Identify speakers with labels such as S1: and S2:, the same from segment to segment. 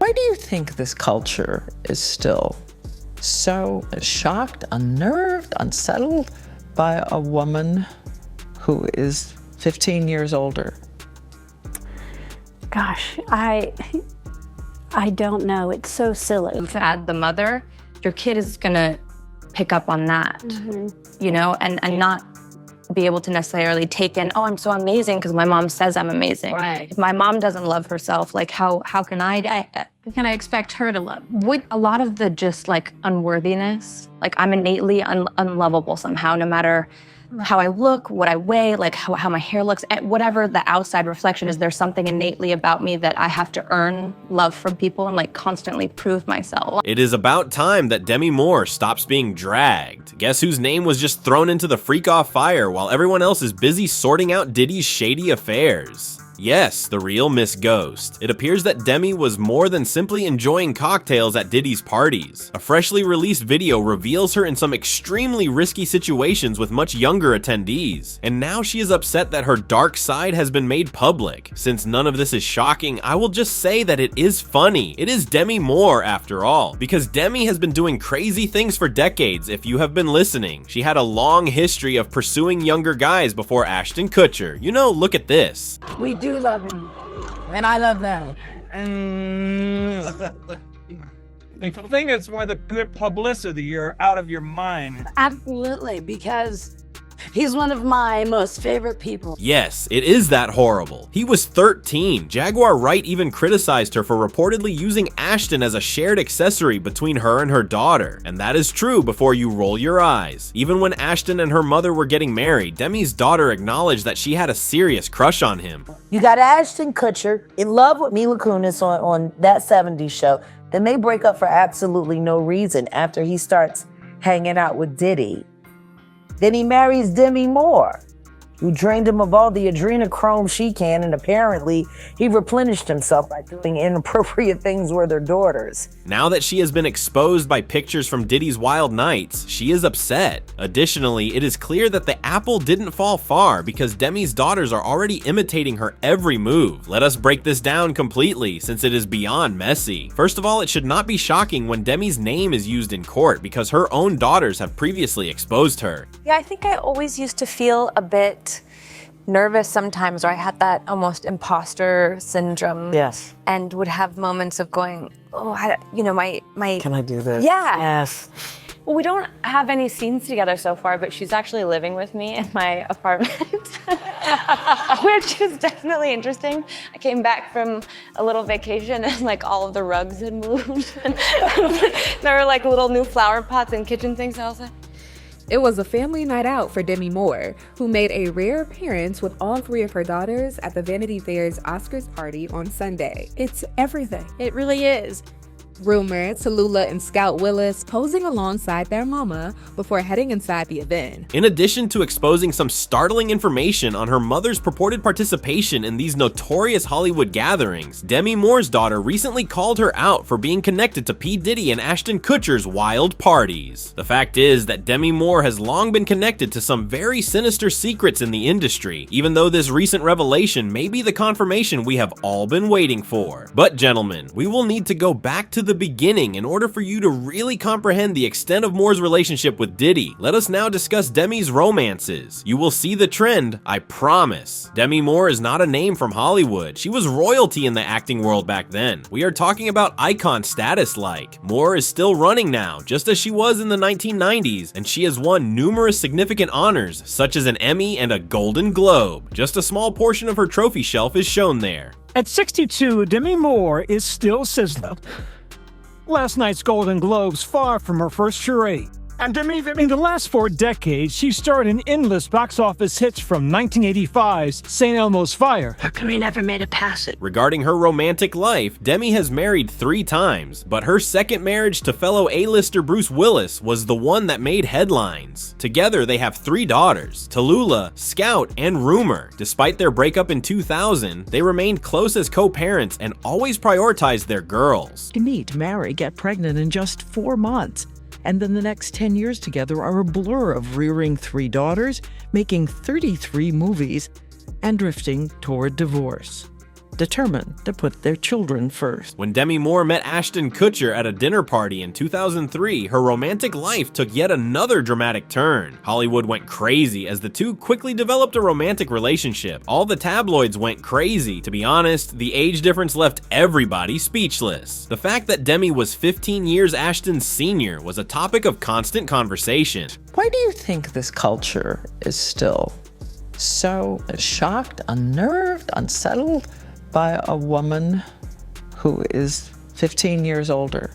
S1: Why do you think this culture is still so shocked, unnerved, unsettled by a woman who is 15 years older?
S2: Gosh, I don't know. It's so silly.
S3: You've had the mother, your kid is gonna pick up on that, you know, and not be able to necessarily take in, oh, I'm so amazing because my mom says I'm amazing.
S2: Right.
S3: If my mom doesn't love herself, like how can I
S2: expect her to love?
S3: With a lot of the just like unworthiness, like I'm innately unlovable somehow, no matter how I look, what I weigh, like how my hair looks, whatever the outside reflection is, there's something innately about me that I have to earn love from people and like constantly prove myself.
S4: It is about time that Demi Moore stops being dragged. Guess whose name was just thrown into the freak-off fire while everyone else is busy sorting out Diddy's shady affairs? Yes, the real Miss Ghost. It appears that Demi was more than simply enjoying cocktails at Diddy's parties. A freshly released video reveals her in some extremely risky situations with much younger attendees. And now she is upset that her dark side has been made public. Since none of this is shocking, I will just say that it is funny. It is Demi Moore after all, because Demi has been doing crazy things for decades if you have been listening. She had a long history of pursuing younger guys before Ashton Kutcher. You know, look at this.
S5: We do love him, and I love them.
S6: The thing is, for the good publicity, you're out of your mind.
S5: Absolutely, because he's one of my most favorite people.
S4: Yes, it is that horrible. He was 13. Jaguar Wright even criticized her for reportedly using Ashton as a shared accessory between her and her daughter. And that is true before you roll your eyes. Even when Ashton and her mother were getting married, Demi's daughter acknowledged that she had a serious crush on him.
S7: You got Ashton Kutcher in love with Mila Kunis on that 70s show. Then they break up for absolutely no reason after he starts hanging out with Diddy. Then he marries Demi Moore, who drained him of all the adrenochrome she can, and apparently he replenished himself by doing inappropriate things with her daughters.
S4: Now that she has been exposed by pictures from Diddy's wild nights, she is upset. Additionally, it is clear that the apple didn't fall far because Demi's daughters are already imitating her every move. Let us break this down completely, since it is beyond messy. First of all, it should not be shocking when Demi's name is used in court because her own daughters have previously exposed her.
S8: Yeah, I think I always used to feel a bit nervous sometimes, or I had that almost imposter syndrome.
S7: Yes.
S8: And would have moments of going, oh, my.
S7: Can I do this?
S8: Yeah.
S7: Yes.
S3: Well, we don't have any scenes together so far, but she's actually living with me in my apartment, which is definitely interesting. I came back from a little vacation and like all of the rugs had moved. And there were like little new flower pots and kitchen things. I was like,
S9: it was a family night out for Demi Moore, who made a rare appearance with all three of her daughters at the Vanity Fair's Oscars party on Sunday. It's everything.
S2: It really is.
S9: Rumor, Tallulah and Scout Willis posing alongside their mama before heading inside the event.
S4: In addition to exposing some startling information on her mother's purported participation in these notorious Hollywood gatherings, Demi Moore's daughter recently called her out for being connected to P. Diddy and Ashton Kutcher's wild parties. The fact is that Demi Moore has long been connected to some very sinister secrets in the industry, even though this recent revelation may be the confirmation we have all been waiting for. But gentlemen, we will need to go back to the beginning in order for you to really comprehend the extent of Moore's relationship with Diddy. Let us now discuss Demi's romances. You will see the trend, I promise. Demi Moore is not a name from Hollywood. She was royalty in the acting world back then. We are talking about icon status like. Moore is still running now, just as she was in the 1990s, and she has won numerous significant honors, such as an Emmy and a Golden Globe. Just a small portion of her trophy shelf is shown there.
S6: At 62, Demi Moore is still sizzling. Last night's Golden Globes far from her first charade. And in the last 4 decades, she starred in endless box office hits from 1985's St. Elmo's Fire.
S5: How come we never made it past it?
S4: Regarding her romantic life, Demi has married 3 times, but her second marriage to fellow A-lister Bruce Willis was the one that made headlines. Together, they have 3 daughters, Tallulah, Scout, and Rumor. Despite their breakup in 2000, they remained close as co-parents and always prioritized their girls.
S1: To meet, marry, get pregnant in just 4 months. And then the next 10 years together are a blur of rearing 3 daughters, making 33 movies, and drifting toward divorce. determined to put their children first.
S4: When Demi Moore met Ashton Kutcher at a dinner party in 2003, her romantic life took yet another dramatic turn. Hollywood went crazy as the two quickly developed a romantic relationship. All the tabloids went crazy. To be honest, the age difference left everybody speechless. The fact that Demi was 15 years Ashton's senior was a topic of constant conversation.
S1: Why do you think this culture is still so shocked, unnerved, unsettled by a woman who is 15 years older?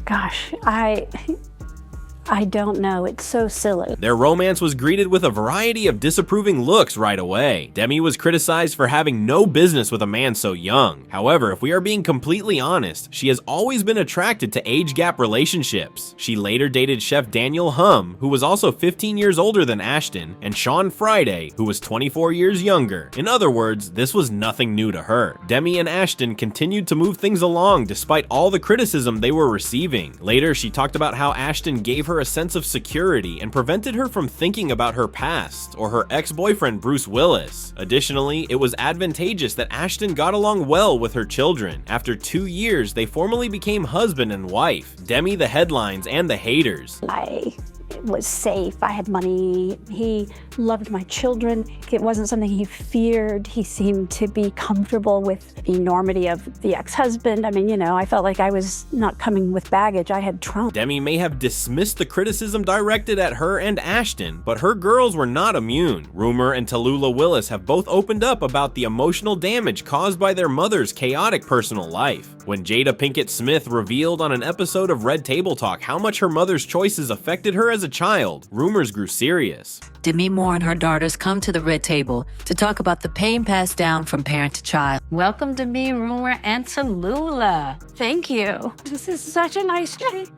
S2: Gosh, I don't know. It's so silly.
S4: Their romance was greeted with a variety of disapproving looks right away. Demi was criticized for having no business with a man so young. However, if we are being completely honest, she has always been attracted to age gap relationships. She later dated chef Daniel Hum, who was also 15 years older than Ashton, and Sean Friday, who was 24 years younger. In other words, this was nothing new to her. Demi and Ashton continued to move things along despite all the criticism they were receiving. Later, she talked about how Ashton gave her a sense of security and prevented her from thinking about her past or her ex-boyfriend Bruce Willis. Additionally, it was advantageous that Ashton got along well with her children. After 2 years, they formally became husband and wife. Demi the headlines and the haters.
S2: I was safe. I had money. He loved my children. It wasn't something he feared. He seemed to be comfortable with the enormity of the ex-husband. I mean, I felt like I was not coming with baggage. I had Trump.
S4: Demi may have dismissed the criticism directed at her and Ashton, but her girls were not immune. Rumor and Tallulah Willis have both opened up about the emotional damage caused by their mother's chaotic personal life. When Jada Pinkett Smith revealed on an episode of Red Table Talk how much her mother's choices affected her as a child, rumors grew serious.
S5: Demi Moore and her daughters come to the red table to talk about the pain passed down from parent to child.
S8: Welcome to Demi Moore and Tallulah.
S2: Thank you. This is such a nice treat.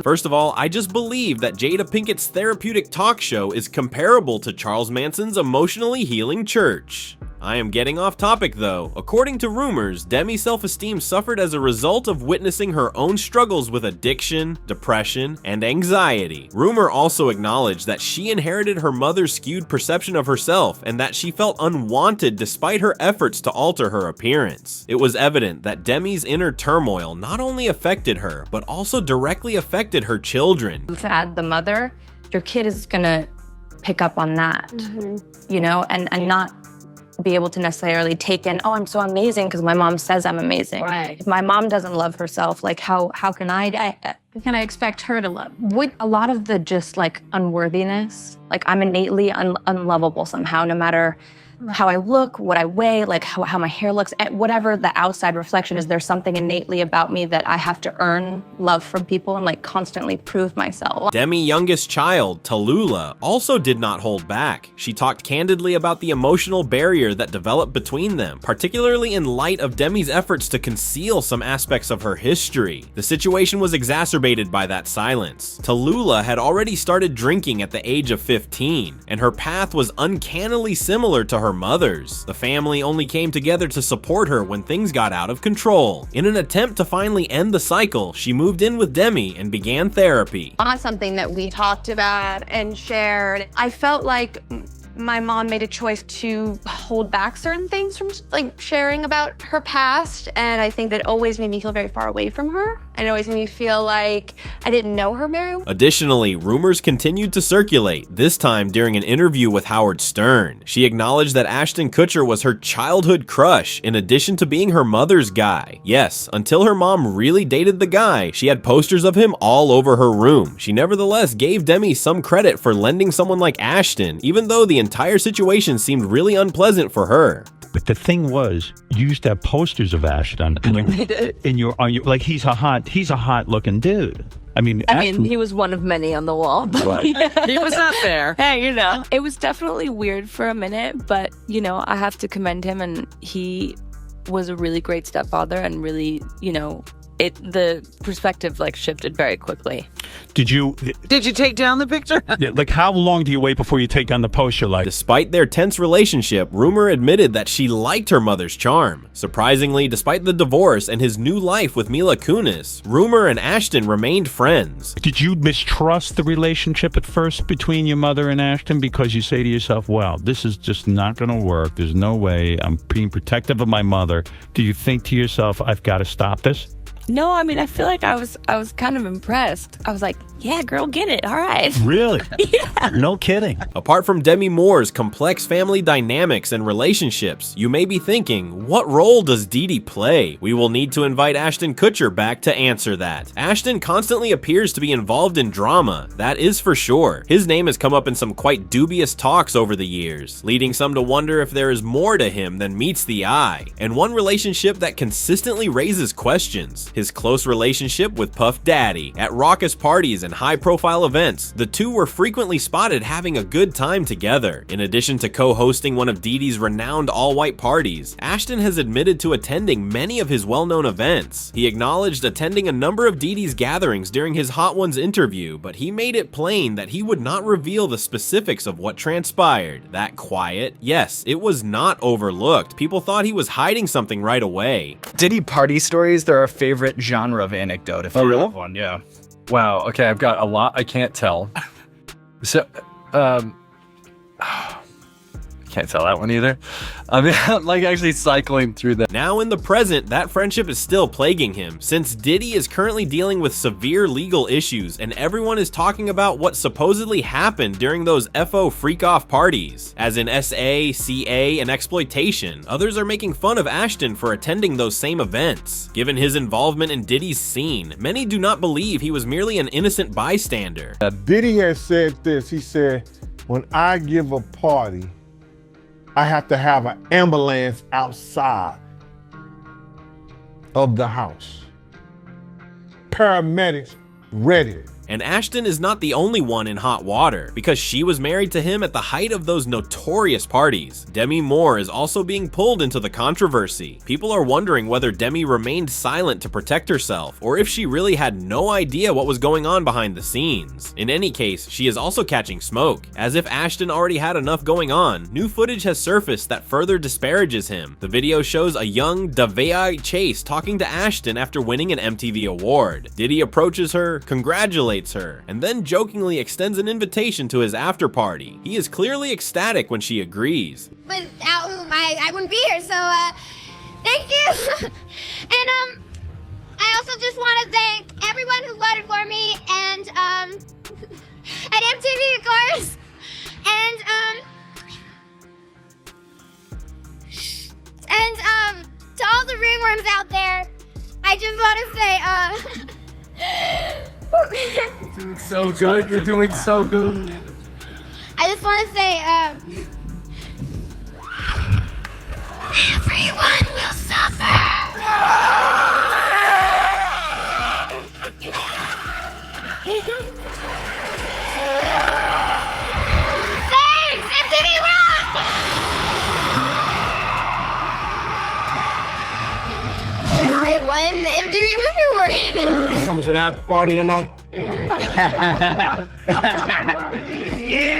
S4: First of all, I just believe that Jada Pinkett's therapeutic talk show is comparable to Charles Manson's emotionally healing church. I am getting off topic though. According to rumors, Demi's self-esteem suffered as a result of witnessing her own struggles with addiction, depression, and anxiety. Rumor also acknowledged that she inherited her mother's skewed perception of herself and that she felt unwanted despite her efforts to alter her appearance. It was evident that Demi's inner turmoil not only affected her, but also directly affected her children.
S3: Add the mother, your kid is gonna pick up on that, and not be able to necessarily take in, oh, I'm so amazing because my mom says I'm amazing.
S8: Right.
S3: If my mom doesn't love herself, like how can I expect her to love? With a lot of the just like unworthiness, like I'm innately unlovable somehow, no matter how I look, what I weigh, like how my hair looks, whatever the outside reflection is, there's something innately about me that I have to earn love from people and like constantly prove myself.
S4: Demi's youngest child, Tallulah, also did not hold back. She talked candidly about the emotional barrier that developed between them, particularly in light of Demi's efforts to conceal some aspects of her history. The situation was exacerbated by that silence. Tallulah had already started drinking at the age of 15, and her path was uncannily similar to her mother's. The family only came together to support her when things got out of control. In an attempt to finally end the cycle, she moved in with Demi and began therapy.
S10: Not something that we talked about and shared. I felt like my mom made a choice to hold back certain things from like sharing about her past, and I think that always made me feel very far away from her, and it always made me feel like I didn't know her very well.
S4: Additionally, rumors continued to circulate, this time during an interview with Howard Stern. She acknowledged that Ashton Kutcher was her childhood crush, in addition to being her mother's guy. Yes, until her mom really dated the guy, she had posters of him all over her room. She nevertheless gave Demi some credit for lending someone like Ashton, even though the entire situation seemed really unpleasant for her.
S11: But the thing was, you used to have posters of Ashton in your like he's a hot looking dude. I mean,
S5: he was one of many on the wall. But
S11: right.
S5: He was up there. Hey, it was definitely weird for a minute, but I have to commend him, and he was a really great stepfather and really,
S12: the perspective like shifted very quickly.
S11: Did you
S13: take down the picture?
S11: like how long do you wait before you take down the poster? Like,
S4: Despite their tense relationship, Rumor admitted that she liked her mother's charm. Surprisingly, despite the divorce and his new life with Mila Kunis, Rumor and Ashton remained friends.
S11: did you mistrust the relationship at first between your mother and Ashton because you say to yourself, "Wow, this is just not going to work. There's no way. I'm being protective of my mother." Do you think to yourself, "I've got to stop this"?
S12: No, I mean, I feel like I was kind of impressed. I was like, yeah, girl, get it. All right.
S11: Really?
S12: Yeah.
S11: No kidding.
S4: Apart from Demi Moore's complex family dynamics and relationships, you may be thinking, what role does Diddy play? We will need to invite Ashton Kutcher back to answer that. Ashton constantly appears to be involved in drama, that is for sure. His name has come up in some quite dubious talks over the years, leading some to wonder if there is more to him than meets the eye. And one relationship that consistently raises questions, his close relationship with Puff Daddy. At raucous parties and high-profile events, the two were frequently spotted having a good time together. In addition to co-hosting one of Diddy's renowned all-white parties, Ashton has admitted to attending many of his well-known events. He acknowledged attending a number of Diddy's gatherings during his Hot Ones interview, but he made it plain that he would not reveal the specifics of what transpired. That quiet, yes, it was not overlooked. People thought he was hiding something right away.
S14: Diddy party stories, they're our favorite genre of anecdote. If you have one, yeah.
S15: Wow. Okay, I've got a lot I can't tell. So, can't tell that one either. I mean, I'm like actually cycling through that.
S4: Now in the present, that friendship is still plaguing him, since Diddy is currently dealing with severe legal issues, and everyone is talking about what supposedly happened during those FO freak-off parties, as in SA, CA, and exploitation. Others are making fun of Ashton for attending those same events. Given his involvement in Diddy's scene, many do not believe he was merely an innocent bystander.
S16: Diddy has said this, he said, when I give a party, I have to have an ambulance outside of the house. Paramedics ready.
S4: And Ashton is not the only one in hot water, because she was married to him at the height of those notorious parties. Demi Moore is also being pulled into the controversy. People are wondering whether Demi remained silent to protect herself, or if she really had no idea what was going on behind the scenes. In any case, she is also catching smoke. As if Ashton already had enough going on, new footage has surfaced that further disparages him. The video shows a young Davei Chase talking to Ashton after winning an MTV award. Diddy approaches her, congratulates her, and then jokingly extends an invitation to his after party. He is clearly ecstatic when she agrees.
S17: Without whom I wouldn't be here, so thank you. And I also just want to thank everyone who voted for me, and at MTV, of course, and to all the ringworms out there, I just want to say
S15: You're doing so good. You're doing so good.
S17: I just want to say, everyone will suffer. Thanks, MTV Rock! I won the MTV Movie Award.
S16: Come to that party tonight.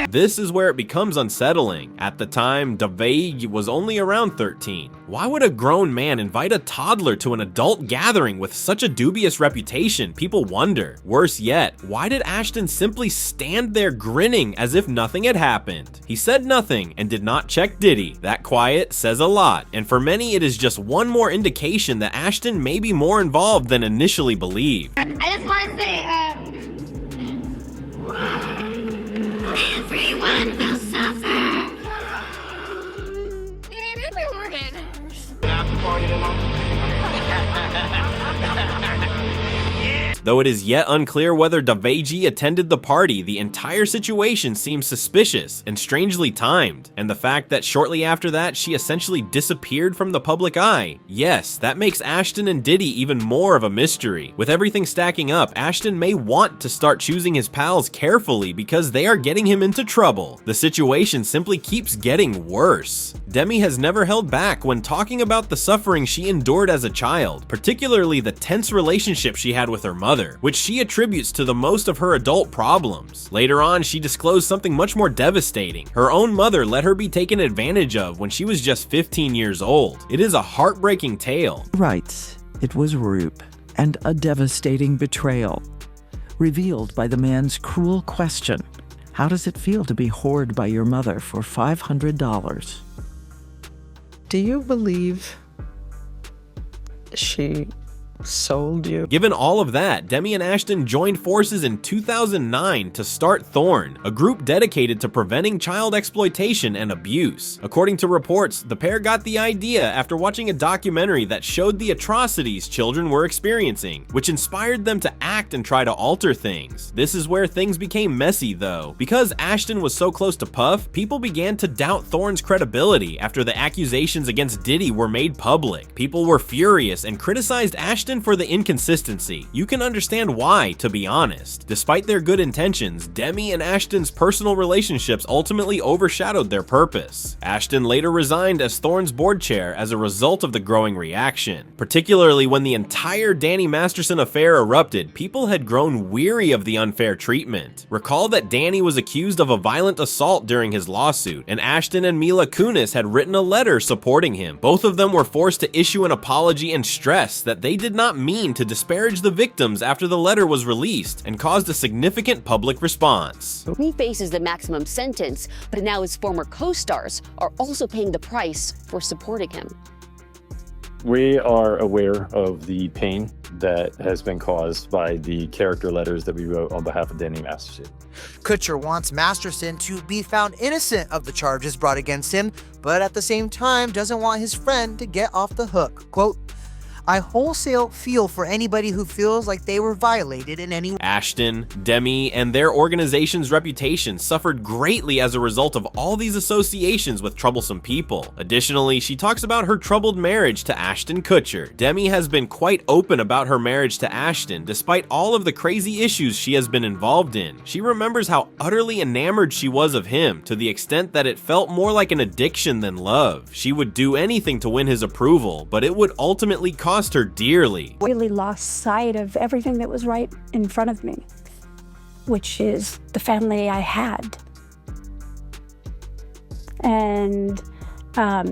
S4: This is where it becomes unsettling. At the time, Davei was only around 13. Why would a grown man invite a toddler to an adult gathering with such a dubious reputation? People wonder. Worse yet, why did Ashton simply stand there grinning as if nothing had happened? He said nothing and did not check Diddy. That quiet says a lot, and for many it is just one more indication that Ashton may be more involved than initially believed.
S17: I just want to say, everyone will suffer.
S4: Though it is yet unclear whether Davei attended the party, the entire situation seems suspicious and strangely timed. And the fact that shortly after that, she essentially disappeared from the public eye. Yes, that makes Ashton and Diddy even more of a mystery. With everything stacking up, Ashton may want to start choosing his pals carefully because they are getting him into trouble. The situation simply keeps getting worse. Demi has never held back when talking about the suffering she endured as a child, particularly the tense relationship she had with her mother, which she attributes to the most of her adult problems. Later on, she disclosed something much more devastating. Her own mother let her be taken advantage of when she was just 15 years old. It is a heartbreaking tale.
S13: Writes, it was rape and a devastating betrayal, revealed by the man's cruel question, how does it feel to be whored by your mother for $500?
S1: Do you believe she sold you?
S4: Given all of that, Demi and Ashton joined forces in 2009 to start Thorn, a group dedicated to preventing child exploitation and abuse. According to reports, the pair got the idea after watching a documentary that showed the atrocities children were experiencing, which inspired them to act and try to alter things. This is where things became messy though. Because Ashton was so close to Puff, people began to doubt Thorn's credibility after the accusations against Diddy were made public. People were furious and criticized Ashton for the inconsistency. You can understand why, to be honest. Despite their good intentions, Demi and Ashton's personal relationships ultimately overshadowed their purpose. Ashton later resigned as Thorn's board chair as a result of the growing reaction. Particularly when the entire Danny Masterson affair erupted, people had grown weary of the unfair treatment. Recall that Danny was accused of a violent assault during his lawsuit, and Ashton and Mila Kunis had written a letter supporting him. Both of them were forced to issue an apology and stress that they did not mean to disparage the victims after the letter was released, and caused a significant public response.
S18: He faces the maximum sentence, but now his former co-stars are also paying the price for supporting him.
S19: We are aware of the pain that has been caused by the character letters that we wrote on behalf of Danny Masterson.
S20: Kutcher wants Masterson to be found innocent of the charges brought against him, but at the same time doesn't want his friend to get off the hook. Quote, I wholesale feel for anybody who feels like they were violated in any way.
S4: Ashton, Demi, and their organization's reputation suffered greatly as a result of all these associations with troublesome people. Additionally, she talks about her troubled marriage to Ashton Kutcher. Demi has been quite open about her marriage to Ashton, despite all of the crazy issues she has been involved in. She remembers how utterly enamored she was of him, to the extent that it felt more like an addiction than love. She would do anything to win his approval, but it would ultimately cost her dearly.
S2: Really lost sight of everything that was right in front of me, which is the family I had. And I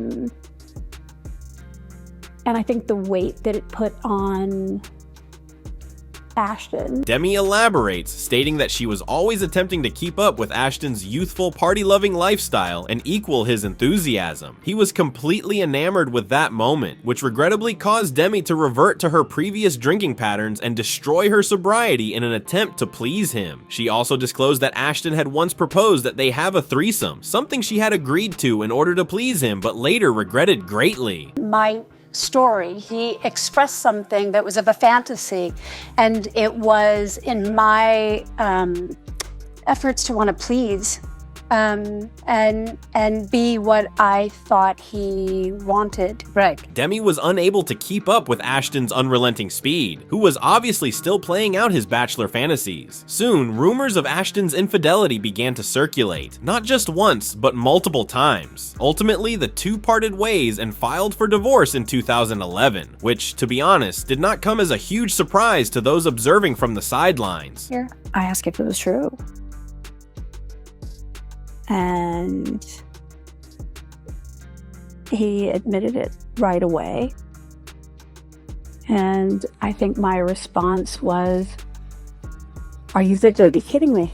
S2: think the weight that it put on Ashton.
S4: Demi elaborates, stating that she was always attempting to keep up with Ashton's youthful, party-loving lifestyle and equal his enthusiasm. He was completely enamored with that moment, which regrettably caused Demi to revert to her previous drinking patterns and destroy her sobriety in an attempt to please him. She also disclosed that Ashton had once proposed that they have a threesome, something she had agreed to in order to please him, but later regretted greatly.
S2: My story, he expressed something that was of a fantasy, and it was in my efforts to want to please and be what I thought he wanted. Right.
S4: Demi was unable to keep up with Ashton's unrelenting speed, who was obviously still playing out his bachelor fantasies. Soon, rumors of Ashton's infidelity began to circulate, not just once, but multiple times. Ultimately, the two parted ways and filed for divorce in 2011, which, to be honest, did not come as a huge surprise to those observing from the sidelines.
S2: Here, I asked if it was true. And he admitted it right away. And I think my response was, are you literally kidding me?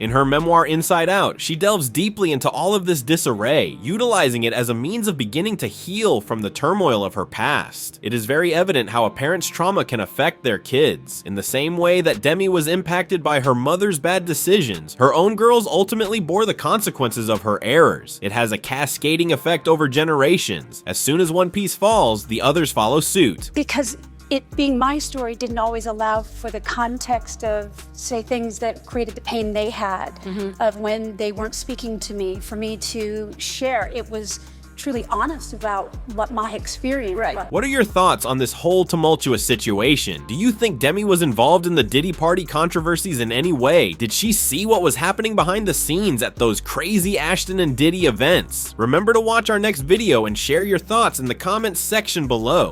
S4: In her memoir Inside Out, she delves deeply into all of this disarray, utilizing it as a means of beginning to heal from the turmoil of her past. It is very evident how a parent's trauma can affect their kids. In the same way that Demi was impacted by her mother's bad decisions, her own girls ultimately bore the consequences of her errors. It has a cascading effect over generations. As soon as one piece falls, the others follow suit.
S2: Because it being my story didn't always allow for the context of, say, things that created the pain they had, of when they weren't speaking to me, for me to share. It was truly honest about what my experience was.
S4: What are your thoughts on this whole tumultuous situation? Do you think Demi was involved in the Diddy Party controversies in any way? Did she see what was happening behind the scenes at those crazy Ashton and Diddy events? Remember to watch our next video and share your thoughts in the comments section below.